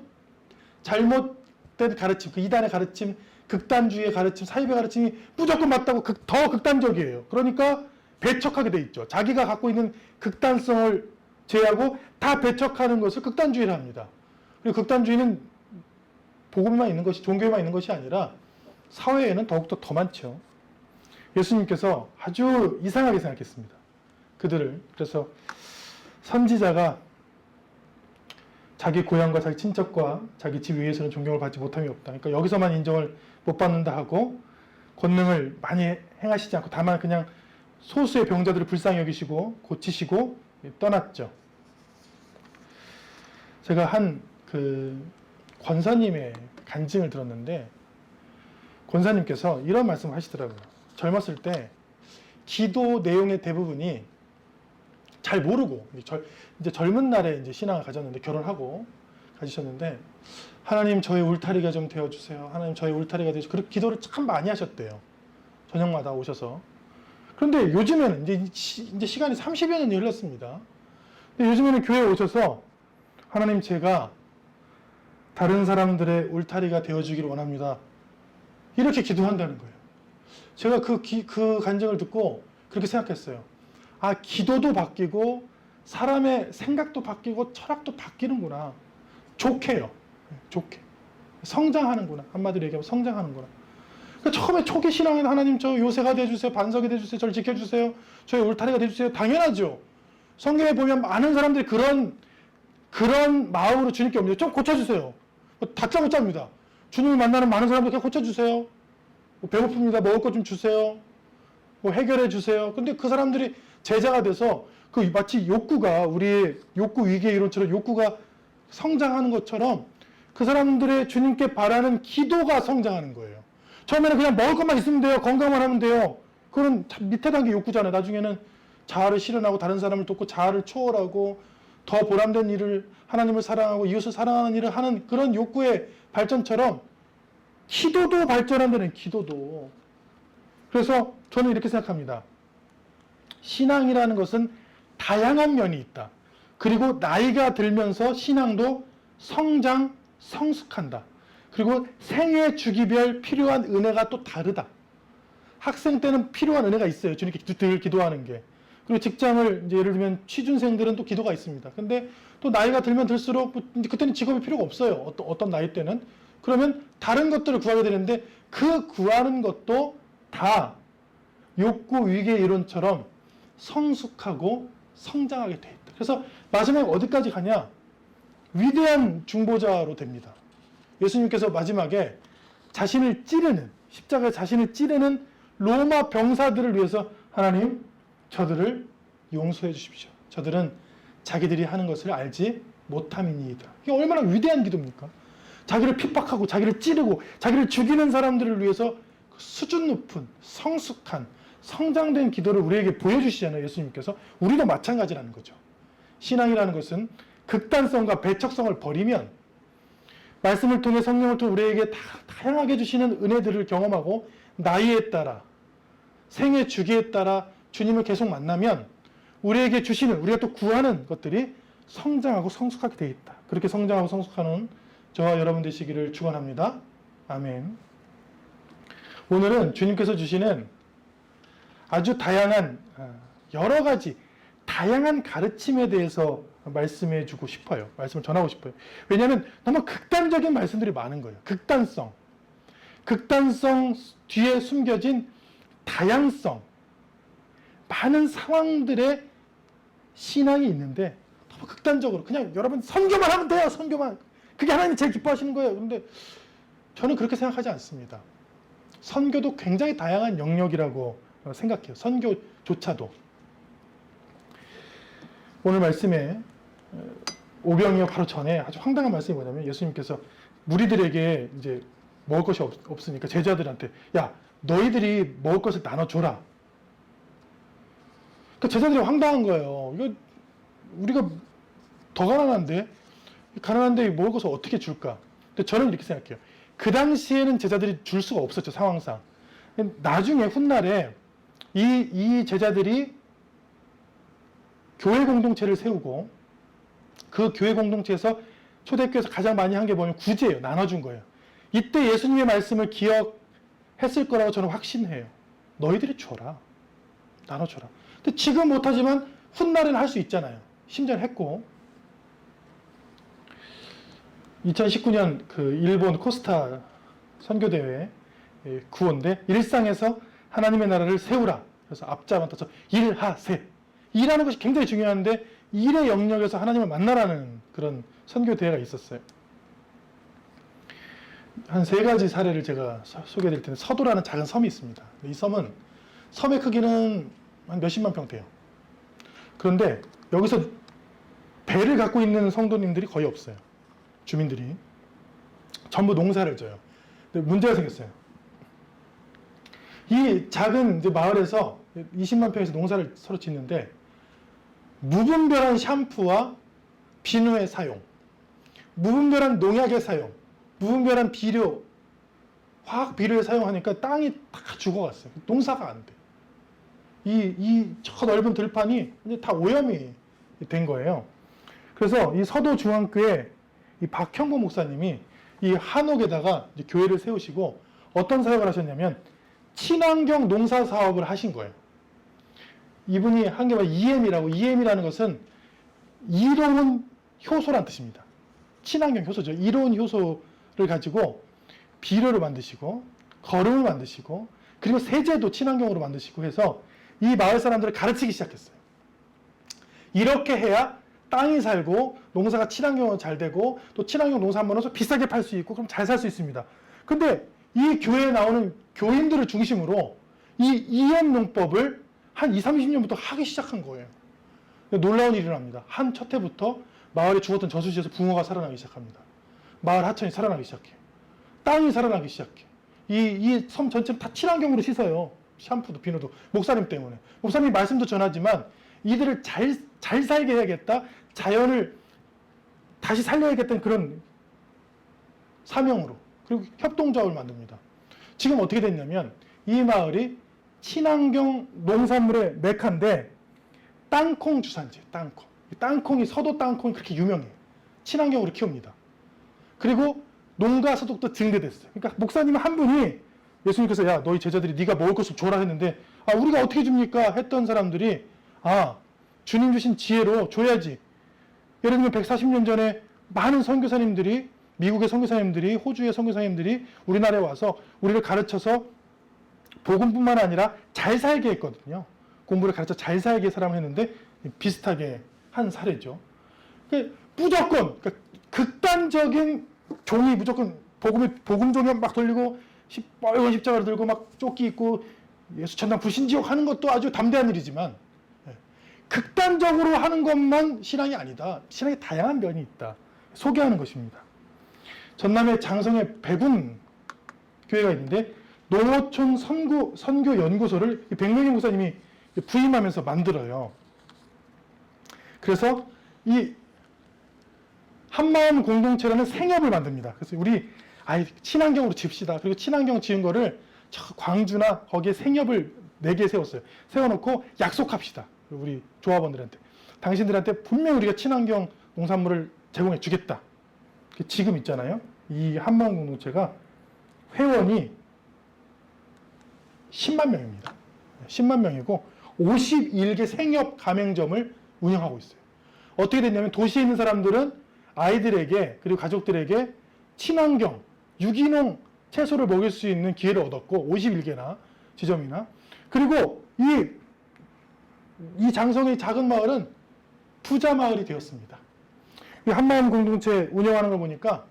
가르침, 그 이단의 가르침, 극단주의의 가르침, 사입의 가르침이 무조건 맞다고 더 극단적이에요. 그러니까 배척하게 돼 있죠. 자기가 갖고 있는 극단성을 제외하고 다 배척하는 것을 극단주의라 합니다. 그리고 극단주의는 복음만 있는 것이, 종교에만 있는 것이 아니라 사회에는 더욱더 더 많죠. 예수님께서 아주 이상하게 생각했습니다. 그들을. 그래서 선지자가 자기 고향과 자기 친척과 자기 집 위에서는 존경을 받지 못함이 없다. 그러니까 여기서만 인정을 못 받는다 하고 권능을 많이 행하시지 않고 다만 그냥 소수의 병자들을 불쌍히 여기시고 고치시고 떠났죠. 제가 한 권사님의 간증을 들었는데, 권사님께서 이런 말씀을 하시더라고요. 젊었을 때 기도 내용의 대부분이 잘 모르고 이제 젊은 날에 이제 신앙을 가졌는데, 결혼하고 가지셨는데, 하나님 저의 울타리가 좀 되어주세요. 하나님 저의 울타리가 되어주세요. 그렇게 기도를 참 많이 하셨대요. 저녁마다 오셔서. 그런데 요즘에는 이제 시간이 30여 년이 흘렀습니다. 근데 요즘에는 교회에 오셔서 하나님 제가 다른 사람들의 울타리가 되어주기를 원합니다. 이렇게 기도한다는 거예요. 제가 그 간증을 듣고 그렇게 생각했어요. 아, 기도도 바뀌고 사람의 생각도 바뀌고 철학도 바뀌는구나. 좋게요. 좋게. 성장하는구나. 한마디로 얘기하면 성장하는구나. 그러니까 처음에 초기 신앙에는 하나님 저 요새가 돼주세요. 반석이 돼주세요. 저를 지켜주세요. 저의 울타리가 돼주세요. 당연하죠. 성경에 보면 많은 사람들이 그런 마음으로 주님께 옵니다. 좀 고쳐주세요. 다짜고짜입니다. 주님을 만나는 많은 사람들 고쳐주세요. 배고픕니다. 먹을 것 좀 주세요. 해결해 주세요. 근데 그 사람들이 제자가 돼서 마치 욕구가, 우리의 욕구 위기의 이론처럼 욕구가 성장하는 것처럼 그 사람들의 주님께 바라는 기도가 성장하는 거예요. 처음에는 그냥 먹을 것만 있으면 돼요. 건강만 하면 돼요. 그건 밑에 단계 욕구잖아요. 나중에는 자아를 실현하고 다른 사람을 돕고 자아를 초월하고 더 보람된 일을, 하나님을 사랑하고 이웃을 사랑하는 일을 하는 그런 욕구의 발전처럼 기도도 발전한다는, 기도도. 그래서 저는 이렇게 생각합니다. 신앙이라는 것은 다양한 면이 있다. 그리고 나이가 들면서 신앙도 성장, 성숙한다. 그리고 생애 주기별 필요한 은혜가 또 다르다. 학생 때는 필요한 은혜가 있어요. 주님께 늘 기도하는 게. 그리고 직장을 이제 예를 들면 취준생들은 또 기도가 있습니다. 근데 또 나이가 들면 들수록 그때는 직업이 필요가 없어요. 어떤 나이 때는. 그러면 다른 것들을 구하게 되는데, 그 구하는 것도 다 욕구 위계 이론처럼 성숙하고 성장하게 돼 있다. 그래서 마지막에 어디까지 가냐? 위대한 중보자로 됩니다. 예수님께서 마지막에 자신을 찌르는, 십자가에 자신을 찌르는 로마 병사들을 위해서 하나님, 저들을 용서해 주십시오. 저들은 자기들이 하는 것을 알지 못함이니이다. 이게 얼마나 위대한 기도입니까? 자기를 핍박하고 자기를 찌르고 자기를 죽이는 사람들을 위해서 수준 높은 성숙한 성장된 기도를 우리에게 보여주시잖아요. 예수님께서. 우리도 마찬가지라는 거죠. 신앙이라는 것은 극단성과 배척성을 버리면 말씀을 통해 성령을 통해 우리에게 다양하게 주시는 은혜들을 경험하고 나이에 따라 생애 주기에 따라 주님을 계속 만나면 우리에게 주시는, 우리가 또 구하는 것들이 성장하고 성숙하게 되어 있다. 그렇게 성장하고 성숙하는 저와 여러분 되시기를 축원합니다. 아멘. 오늘은 주님께서 주시는 아주 다양한, 여러 가지 다양한 가르침에 대해서 말씀해 주고 싶어요. 말씀을 전하고 싶어요. 왜냐하면 너무 극단적인 말씀들이 많은 거예요. 극단성 뒤에 숨겨진 다양성, 많은 상황들의 신앙이 있는데 너무 극단적으로 그냥 여러분 선교만 하면 돼요. 선교만. 그게 하나님이 제일 기뻐하시는 거예요. 그런데 저는 그렇게 생각하지 않습니다. 선교도 굉장히 다양한 영역이라고 생각해요. 선교조차도. 오늘 말씀에 오병이어 바로 전에 아주 황당한 말씀이 뭐냐면 예수님께서 무리들에게 이제 먹을 것이 없으니까 제자들한테 야 너희들이 먹을 것을 나눠줘라. 그러니까 제자들이 황당한 거예요. 이거 우리가 더 가난한데 먹을 것을 어떻게 줄까? 근데 저는 이렇게 생각해요. 그 당시에는 제자들이 줄 수가 없었죠. 상황상. 나중에 훗날에 이 제자들이 교회 공동체를 세우고 그 교회 공동체에서 초대교회에서 가장 많이 한 게 뭐냐면 구제예요. 나눠준 거예요. 이때 예수님의 말씀을 기억했을 거라고 저는 확신해요. 너희들이 줘라. 나눠줘라. 근데 지금 못하지만 훗날에는 할 수 있잖아요. 심지어 했고 2019년 그 일본 코스타 선교대회 구호인데 일상에서 하나님의 나라를 세우라. 그래서 앞자 맡아서 일하세. 일하는 것이 굉장히 중요한데 일의 영역에서 하나님을 만나라는 그런 선교대회가 있었어요. 한 3가지 사례를 제가 소개해드릴 텐데 서도라는 작은 섬이 있습니다. 이 섬은 섬의 크기는 한 몇십만 평 돼요. 그런데 여기서 배를 갖고 있는 성도님들이 거의 없어요. 주민들이 전부 농사를 져요. 근데 문제가 생겼어요. 이 작은 이제 마을에서 20만 평에서 농사를 서로 짓는데 무분별한 샴푸와 비누의 사용, 무분별한 농약의 사용, 무분별한 비료, 화학 비료를 사용하니까 땅이 다 죽어갔어요. 농사가 안 돼. 저 넓은 들판이 이제 다 오염이 된 거예요. 그래서 이 서도 중앙교회 이 박형보 목사님이 이 한옥에다가 이제 교회를 세우시고 어떤 사역을 하셨냐면 친환경 농사 사업을 하신 거예요. 이분이 한 게 EM이라고, EM이라는 것은 이로운 효소란 뜻입니다. 친환경 효소죠. 이로운 효소를 가지고 비료를 만드시고 거름을 만드시고 그리고 세제도 친환경으로 만드시고 해서 이 마을 사람들을 가르치기 시작했어요. 이렇게 해야 땅이 살고 농사가 친환경으로 잘 되고 또 친환경 농산물은 비싸게 팔 수 있고 그럼 잘 살 수 있습니다. 근데 이 교회에 나오는 교인들을 중심으로 이 EM 농법을 한 20-30년부터 하기 시작한 거예요. 놀라운 일이 일어납니다. 한 첫 해부터 마을에 죽었던 저수지에서 붕어가 살아나기 시작합니다. 마을 하천이 살아나기 시작해요. 땅이 살아나기 시작해요. 이 섬 전체는 다 친환경으로 씻어요. 샴푸도 비누도. 목사님 때문에. 목사님이 말씀도 전하지만 이들을 잘 살게 해야겠다. 자연을 다시 살려야겠다는 그런 사명으로. 그리고 협동조합을 만듭니다. 지금 어떻게 됐냐면 이 마을이 친환경 농산물의 메카인데 땅콩 주산지예요. 땅콩. 땅콩이 서도 땅콩이 그렇게 유명해요. 친환경으로 키웁니다. 그리고 농가 소득도 증대됐어요. 그러니까 목사님 한 분이 예수님께서 야 너희 제자들이 네가 먹을 것을 줘라 했는데 아 우리가 어떻게 줍니까? 했던 사람들이 아 주님 주신 지혜로 줘야지. 예를 들면 140년 전에 많은 선교사님들이 미국의 선교사님들이 호주의 선교사님들이 우리나라에 와서 우리를 가르쳐서 복음뿐만 아니라 잘 살게 했거든요. 공부를 가르쳐 잘 살게 사람을 했는데 비슷하게 한 사례죠. 무조건 그러니까 극단적인 종이 무조건 복음 종이 막 돌리고 빨간 십자가를 들고 막 조끼 입고 예수 천당 불신지옥 하는 것도 아주 담대한 일이지만 극단적으로 하는 것만 신앙이 아니다. 신앙에 다양한 면이 있다. 소개하는 것입니다. 전남의 장성의 백운 교회가 있는데 농어촌 선교 연구소를 백명희 목사님이 부임하면서 만들어요. 그래서 이 한마음 공동체라는 생협을 만듭니다. 그래서 우리 친환경으로 집시다. 그리고 친환경 지은 거를 저 광주나 거기에 생협을 4개 세웠어요. 세워놓고 약속합시다. 우리 조합원들한테. 당신들한테 분명히 우리가 친환경 농산물을 제공해 주겠다. 지금 있잖아요. 이 한마음 공동체가 회원이 10만 명입니다. 10만 명이고 51개 생협 가맹점을 운영하고 있어요. 어떻게 됐냐면 도시에 있는 사람들은 아이들에게 그리고 가족들에게 친환경, 유기농 채소를 먹일 수 있는 기회를 얻었고 51개나 지점이나 그리고 이 장성의 작은 마을은 부자 마을이 되었습니다. 이 한마음 공동체 운영하는 걸 보니까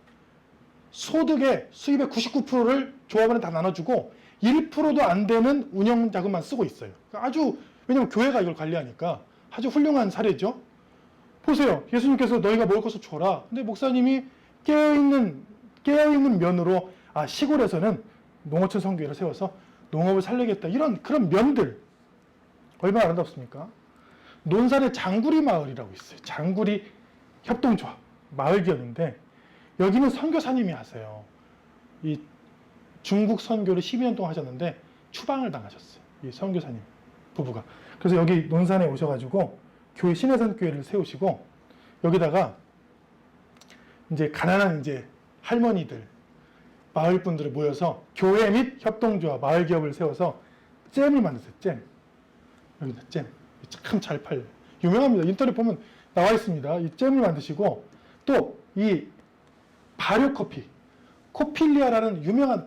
소득의 수입의 99%를 조합원에 다 나눠주고 1%도 안 되는 운영 자금만 쓰고 있어요. 아주 왜냐면 교회가 이걸 관리하니까 아주 훌륭한 사례죠. 보세요. 예수님께서 너희가 먹을 것을 줘라. 근데 목사님이 깨어있는 면으로 시골에서는 농어촌 선교회를 세워서 농업을 살리겠다. 그런 면들 얼마나 아름답습니까? 논산의 장구리 마을이라고 있어요. 장구리 협동조합 마을기업인데 여기는 선교사님이 하세요. 이 중국 선교를 12년 동안 하셨는데 추방을 당하셨어요. 이 선교사님 부부가. 그래서 여기 논산에 오셔가지고 교회 신해산 교회를 세우시고 여기다가 이제 가난한 이제 할머니들 마을 분들을 모여서 교회 및 협동조합 마을 기업을 세워서 잼을 만드세요. 잼. 여기다 잼. 참 잘 팔려요. 유명합니다. 인터넷 보면 나와 있습니다. 이 잼을 만드시고 또 이 발효 커피, 코필리아라는 유명한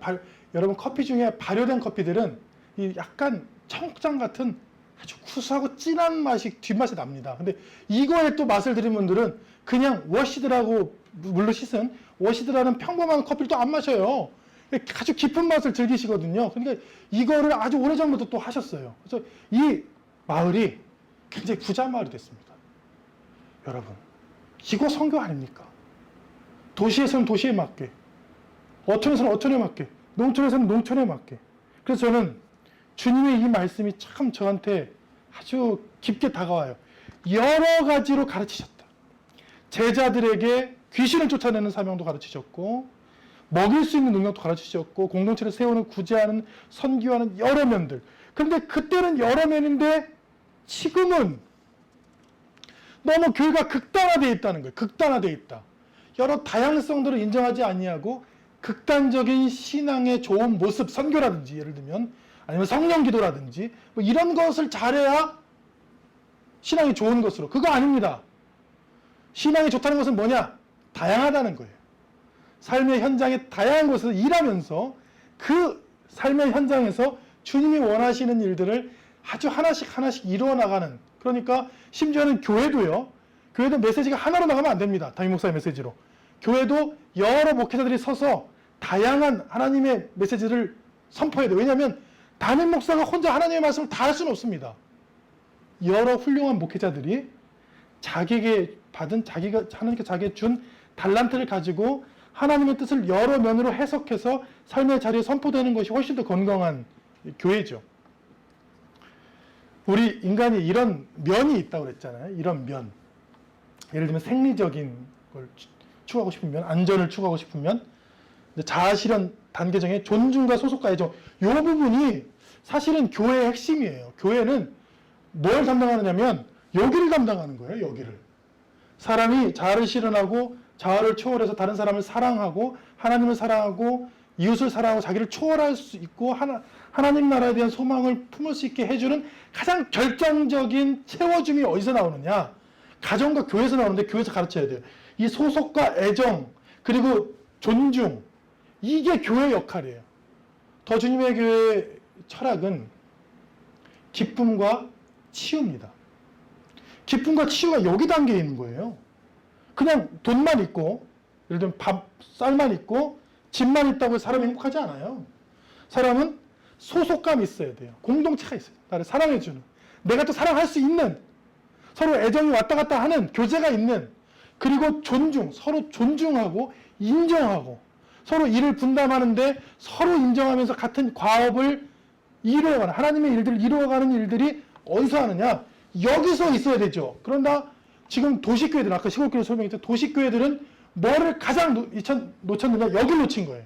여러분 커피 중에 발효된 커피들은 이 약간 청국장 같은 아주 구수하고 진한 맛이 뒷맛이 납니다. 근데 이거에 또 맛을 들인 분들은 그냥 워시드라고 물로 씻은 워시드라는 평범한 커피를 또 안 마셔요. 아주 깊은 맛을 즐기시거든요. 그러니까 이거를 아주 오래전부터 또 하셨어요. 그래서 이 마을이 굉장히 부자 마을이 됐습니다. 여러분, 이거 선교 아닙니까? 도시에서는 도시에 맞게, 어촌에서는 어촌에 맞게, 농촌에서는 농촌에 맞게. 그래서 저는 주님의 이 말씀이 참 저한테 아주 깊게 다가와요. 여러 가지로 가르치셨다. 제자들에게 귀신을 쫓아내는 사명도 가르치셨고 먹일 수 있는 능력도 가르치셨고 공동체를 세우는 구제하는 선교하는 여러 면들. 그런데 그때는 여러 면인데 지금은 너무 교회가 극단화되어 있다는 거예요. 극단화되어 있다. 여러 다양성들을 인정하지 아니하고 극단적인 신앙의 좋은 모습, 선교라든지 예를 들면 아니면 성령 기도라든지 뭐 이런 것을 잘해야 신앙이 좋은 것으로. 그거 아닙니다. 신앙이 좋다는 것은 뭐냐? 다양하다는 거예요. 삶의 현장에 다양한 곳에서 일하면서 그 삶의 현장에서 주님이 원하시는 일들을 아주 하나씩 이루어 나가는. 그러니까 심지어는 교회도 메시지가 하나로 나가면 안 됩니다. 담임 목사의 메시지로. 교회도 여러 목회자들이 서서 다양한 하나님의 메시지를 선포해야 돼요. 왜냐하면 담임 목사가 혼자 하나님의 말씀을 다 할 수는 없습니다. 여러 훌륭한 목회자들이 자기에게 받은 하나님께 자기에게 준 달란트를 가지고 하나님의 뜻을 여러 면으로 해석해서 삶의 자리에 선포되는 것이 훨씬 더 건강한 교회죠. 우리 인간이 이런 면이 있다고 그랬잖아요. 이런 면. 예를 들면 생리적인 걸 추구하고 싶으면, 안전을 추구하고 싶으면, 자아실현 단계 중에 존중과 소속과 애정. 이 부분이 사실은 교회의 핵심이에요. 교회는 뭘 담당하느냐면 여기를 담당하는 거예요. 여기를. 사람이 자아를 실현하고 자아를 초월해서 다른 사람을 사랑하고 하나님을 사랑하고 이웃을 사랑하고 자기를 초월할 수 있고 하나님 나라에 대한 소망을 품을 수 있게 해주는 가장 결정적인 채워줌이 어디서 나오느냐? 가정과 교회에서 나오는데 교회에서 가르쳐야 돼요. 이 소속과 애정 그리고 존중 이게 교회의 역할이에요. 더 주님의 교회의 철학은 기쁨과 치유입니다. 기쁨과 치유가 여기 담겨 있는 거예요. 그냥 돈만 있고, 예를 들면 밥, 쌀만 있고, 집만 있다고 해서 사람이 행복하지 않아요. 사람은 소속감이 있어야 돼요. 공동체가 있어요. 나를 사랑해주는. 내가 또 사랑할 수 있는, 서로 애정이 왔다 갔다 하는 교제가 있는, 그리고 존중, 서로 존중하고 인정하고 서로 일을 분담하는데 서로 인정하면서 같은 과업을 이루어가는, 하나님의 일들을 이루어가는 일들이 어디서 하느냐? 여기서 있어야 되죠. 그런다 지금 도시교회들, 아까 시골교회 설명했죠. 도시교회들은 뭐를 가장 놓쳤느냐? 여기를 놓친 거예요.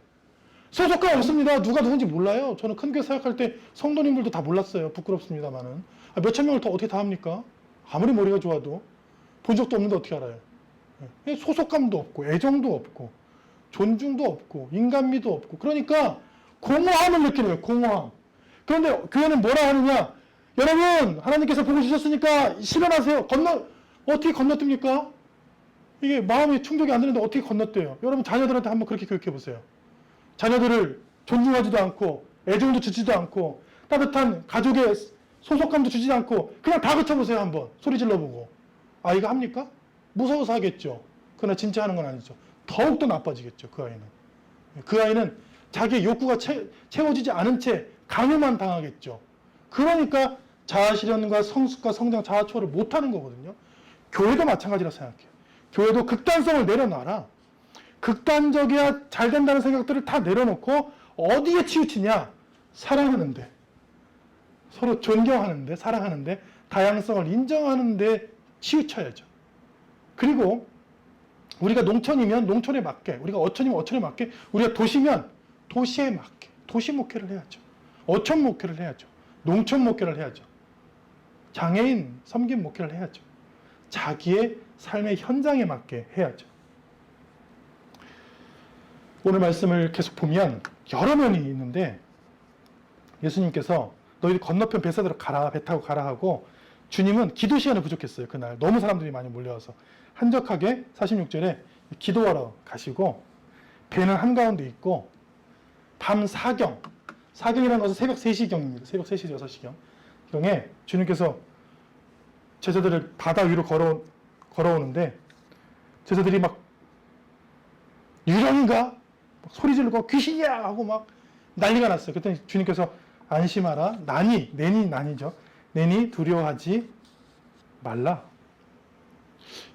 소속감 없습니다. 누가 누군지 몰라요. 저는 큰 교회 사역할 때 성도님들도 다 몰랐어요. 부끄럽습니다만은. 몇천 명을 더 어떻게 다 합니까? 아무리 머리가 좋아도 본 적도 없는데 어떻게 알아요? 소속감도 없고 애정도 없고 존중도 없고 인간미도 없고, 그러니까 공허함을 느끼는 거예요. 공허함. 그런데 교회는 뭐라 하느냐? 여러분, 하나님께서 복을 주셨으니까 실현하세요. 어떻게 건너뜁니까? 이게 마음이 충족이 안 되는데 어떻게 건너뛰어요? 여러분, 자녀들한테 한번 그렇게 교육해 보세요. 자녀들을 존중하지도 않고 애정도 주지도 않고 따뜻한 가족의 소속감도 주지도 않고 그냥 다 그쳐보세요. 한번 소리 질러보고. 아이가 합니까? 무서워서 하겠죠. 그러나 진짜 하는 건 아니죠. 더욱더 나빠지겠죠. 그 아이는. 그 아이는 자기의 욕구가 채워지지 않은 채 강요만 당하겠죠. 그러니까 자아실현과 성숙과 성장, 자아초월을 못하는 거거든요. 교회도 마찬가지라 생각해요. 교회도 극단성을 내려놔라. 극단적이야 잘 된다는 생각들을 다 내려놓고 어디에 치우치냐? 사랑하는데, 서로 존경하는데, 사랑하는데, 다양성을 인정하는데 치우쳐야죠. 그리고 우리가 농촌이면 농촌에 맞게, 우리가 어촌이면 어촌에 맞게, 우리가 도시면 도시에 맞게 도시 목회를 해야죠. 어촌 목회를 해야죠. 농촌 목회를 해야죠. 장애인 섬김 목회를 해야죠. 자기의 삶의 현장에 맞게 해야죠. 오늘 말씀을 계속 보면 여러 면이 있는데, 예수님께서 너희들 건너편 벳사다로 가라, 배 타고 가라 하고, 주님은 기도 시간이 부족했어요. 그날 너무 사람들이 많이 몰려와서 한적하게 46절에 기도하러 가시고, 배는 한가운데 있고 밤 사경, 사경이라는 것은 새벽 3시경입니다. 새벽 3시, 6시경 경에 주님께서 제자들을 바다 위로 걸어오는데, 제자들이 막 유령인가? 막 소리 지르고 귀신이야! 하고 막 난리가 났어요. 그랬더니 주님께서 안심하라. 난이죠. 내니 두려워하지 말라.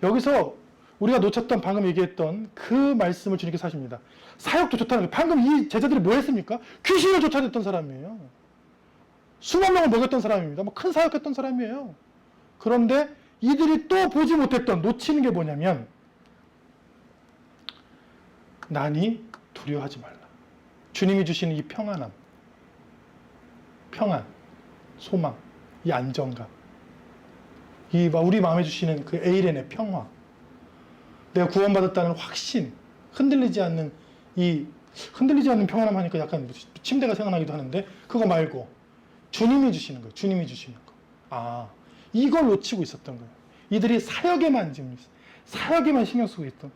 여기서 우리가 놓쳤던, 방금 얘기했던 그 말씀을 주님께서 하십니다. 사역도 좋다는 거예요. 방금 이 제자들이 뭐 했습니까? 귀신을 쫓아냈던 사람이에요. 수만 명을 먹였던 사람입니다. 뭐 큰 사역했던 사람이에요. 그런데 이들이 또 보지 못했던, 놓치는 게 뭐냐면, 나니 두려워하지 말라. 주님이 주시는 이 평안함, 평안, 소망, 이 안정감, 이 우리 마음에 주시는 그 에이렌의 평화, 내가 구원받았다는 확신, 흔들리지 않는 평안함 하니까 약간 침대가 생각나기도 하는데, 그거 말고 주님이 주시는 거예요. 주님이 주시는 거. 아, 이걸 놓치고 있었던 거예요. 이들이 사역에만 신경 쓰고 있던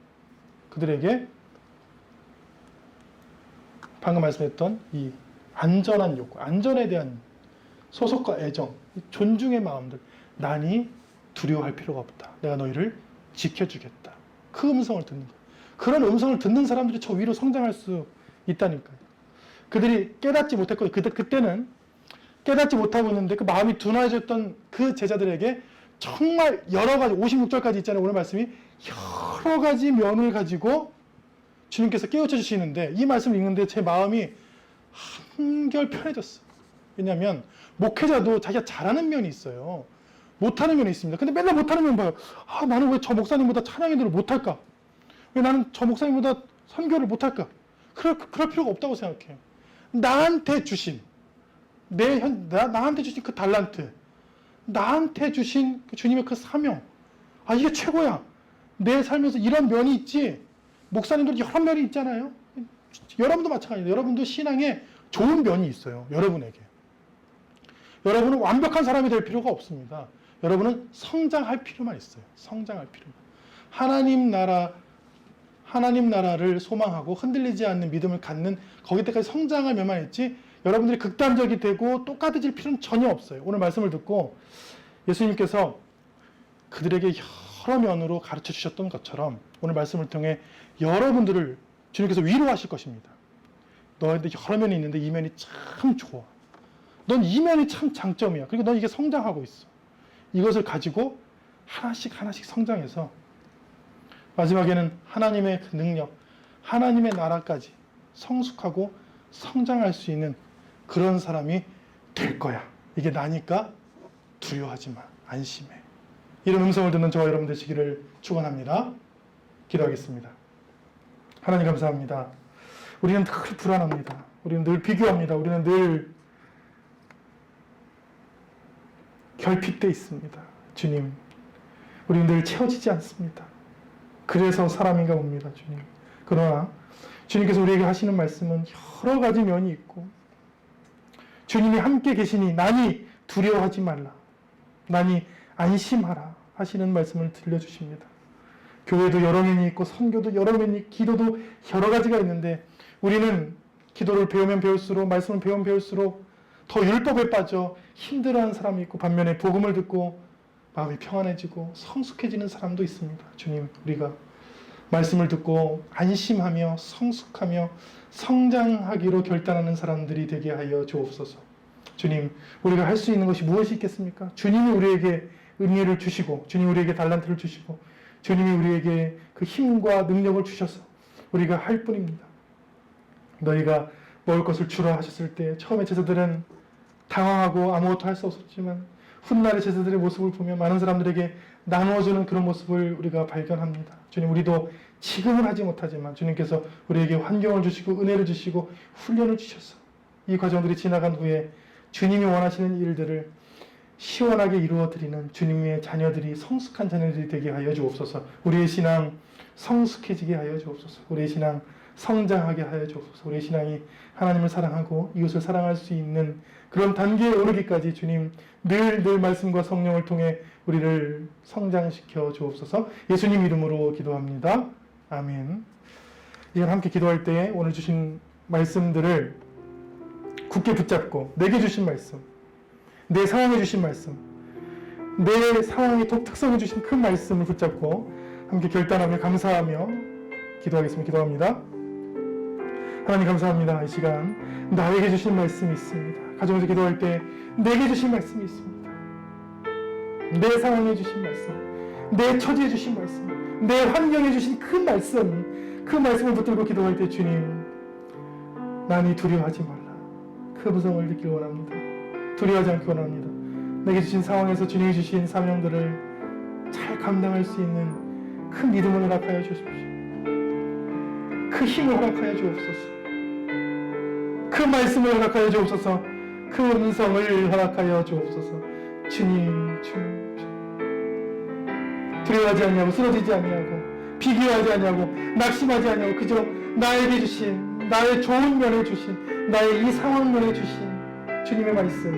그들에게 방금 말씀했던 이 안전한 욕구, 안전에 대한 소속과 애정, 존중의 마음들, 난이 두려워할 필요가 없다. 내가 너희를 지켜주겠다. 그 음성을 듣는 거예요. 그런 음성을 듣는 사람들이 저 위로 성장할 수 있다니까요. 그들이 깨닫지 못했거든요. 그때는 깨닫지 못하고 있는데, 그 마음이 둔해졌던 그 제자들에게 정말 여러 가지, 56절까지 있잖아요. 오늘 말씀이 여러 가지 면을 가지고 주님께서 깨우쳐 주시는데, 이 말씀을 읽는데 제 마음이 한결 편해졌어요. 왜냐하면 목회자도 자기가 잘하는 면이 있어요. 못하는 면이 있습니다. 근데 맨날 못하는 면 봐요. 아, 나는 왜 저 목사님보다 찬양 인도를 못할까? 왜 나는 저 목사님보다 선교를 못할까? 그럴 필요가 없다고 생각해요. 나한테 주신 나한테 주신 그 달란트, 나한테 주신 주님의 그 사명, 아, 이게 최고야. 내 삶에서 이런 면이 있지. 목사님들 여러 면이 있잖아요. 여러분도 마찬가지예요. 여러분도 신앙에 좋은 면이 있어요. 여러분에게. 여러분은 완벽한 사람이 될 필요가 없습니다. 여러분은 성장할 필요만 있어요. 성장할 필요만. 하나님 나라를 소망하고 흔들리지 않는 믿음을 갖는, 거기 때까지 성장할 면만 있지, 여러분들이 극단적이 되고 똑같아질 필요는 전혀 없어요. 오늘 말씀을 듣고 예수님께서 그들에게 여러 면으로 가르쳐 주셨던 것처럼 오늘 말씀을 통해 여러분들을 주님께서 위로하실 것입니다. 너한테 여러 면이 있는데 이 면이 참 좋아. 넌 이 면이 참 장점이야. 그리고 넌 이게 성장하고 있어. 이것을 가지고 하나씩 하나씩 성장해서 마지막에는 하나님의 그 능력, 하나님의 나라까지 성숙하고 성장할 수 있는 그런 사람이 될 거야. 이게 나니까 두려워하지 마. 안심해. 이런 음성을 듣는 저와 여러분 되시기를 축원합니다. 기도하겠습니다. 하나님 감사합니다. 우리는 늘 불안합니다. 우리는 늘 비교합니다. 우리는 늘 결핍되어 있습니다. 주님, 우리는 늘 채워지지 않습니다. 그래서 사람인가 봅니다, 주님. 그러나 주님께서 우리에게 하시는 말씀은 여러 가지 면이 있고 주님이 함께 계시니 나니 두려워하지 말라. 나니 안심하라 하시는 말씀을 들려주십니다. 교회도 여러 면이 있고 선교도 여러 면이, 기도도 여러 가지가 있는데 우리는 기도를 배우면 배울수록, 말씀을 배우면 배울수록 더 율법에 빠져 힘들어하는 사람이 있고 반면에 복음을 듣고 마음이 평안해지고 성숙해지는 사람도 있습니다. 주님, 우리가 말씀을 듣고 안심하며 성숙하며 성장하기로 결단하는 사람들이 되게 하여 주옵소서. 주님, 우리가 할 수 있는 것이 무엇이 있겠습니까? 주님이 우리에게 은혜를 주시고 주님이 우리에게 달란트를 주시고 주님이 우리에게 그 힘과 능력을 주셔서 우리가 할 뿐입니다. 너희가 먹을 것을 주라 하셨을 때 처음에 제자들은 당황하고 아무것도 할 수 없었지만 훗날의 제자들의 모습을 보면 많은 사람들에게 나누어주는 그런 모습을 우리가 발견합니다. 주님, 우리도 지금은 하지 못하지만 주님께서 우리에게 환경을 주시고 은혜를 주시고 훈련을 주셔서 이 과정들이 지나간 후에 주님이 원하시는 일들을 시원하게 이루어드리는 주님의 자녀들이, 성숙한 자녀들이 되게 하여 주옵소서. 우리의 신앙 성숙해지게 하여 주옵소서. 우리의 신앙 성장하게 하여 주옵소서. 우리의 신앙이 하나님을 사랑하고 이웃을 사랑할 수 있는 그런 단계에 오르기까지 주님 늘 말씀과 성령을 통해 우리를 성장시켜 주옵소서. 예수님 이름으로 기도합니다. 아멘. 이건 함께 기도할 때 오늘 주신 말씀들을 굳게 붙잡고 내게 주신 말씀, 내 상황에 주신 말씀, 내 상황의 독특성에 주신 큰 말씀을 붙잡고 함께 결단하며 감사하며 기도하겠습니다. 기도합니다. 하나님 감사합니다. 이 시간 나에게 주신 말씀이 있습니다. 가정에서 기도할 때 내게 주신 말씀이 있습니다. 내 상황에 주신 말씀, 내 처지에 주신 말씀, 내 환경에 주신 큰 말씀, 그 말씀을 붙들고 기도할 때 주님, 나니 두려워하지 말라. 그 음성을 듣길 원합니다. 두려워하지 않기 원합니다. 내게 주신 상황에서 주님이 주신 사명들을 잘 감당할 수 있는 큰 믿음을 허락하여 주십시오. 그 힘을 허락하여 주옵소서. 그 말씀을 허락하여 주옵소서. 그 음성을 허락하여 주옵소서. 주님, 주님, 주님. 두려워하지 않냐고, 쓰러지지 않냐고, 비교하지 않냐고, 낙심하지 않냐고, 그저 나에게 주신, 나의 좋은 면에 주신, 나의 이 상황면에 주신 주님의 말씀,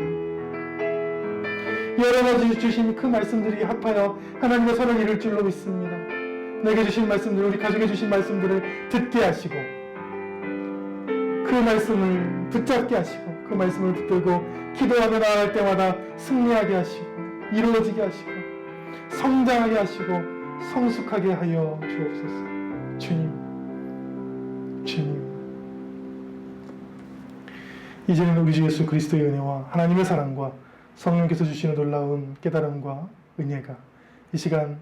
여러 가지 주신 그 말씀들이 합하여 하나님의 선을 이룰 줄로 믿습니다. 내게 주신 말씀들, 우리 가족에 주신 말씀들을 듣게 하시고 그 말씀을 붙잡게 하시고 그 말씀을 붙들고 기도하며 나아갈 때마다 승리하게 하시고 이루어지게 하시고 성장하게 하시고 성숙하게 하여 주옵소서. 주님, 주님, 이제는 우리 주 예수 그리스도의 은혜와 하나님의 사랑과 성령께서 주시는 놀라운 깨달음과 은혜가 이 시간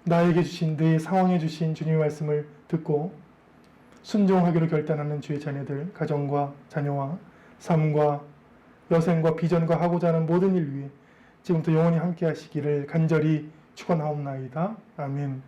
나에게 주신, 내 상황에 주신 주님의 말씀을 듣고 순종하기로 결단하는 주의 자녀들, 가정과 자녀와 삶과 여생과 비전과 하고자 하는 모든 일 위에 지금부터 영원히 함께 하시기를 간절히 축원하옵나이다. 아멘.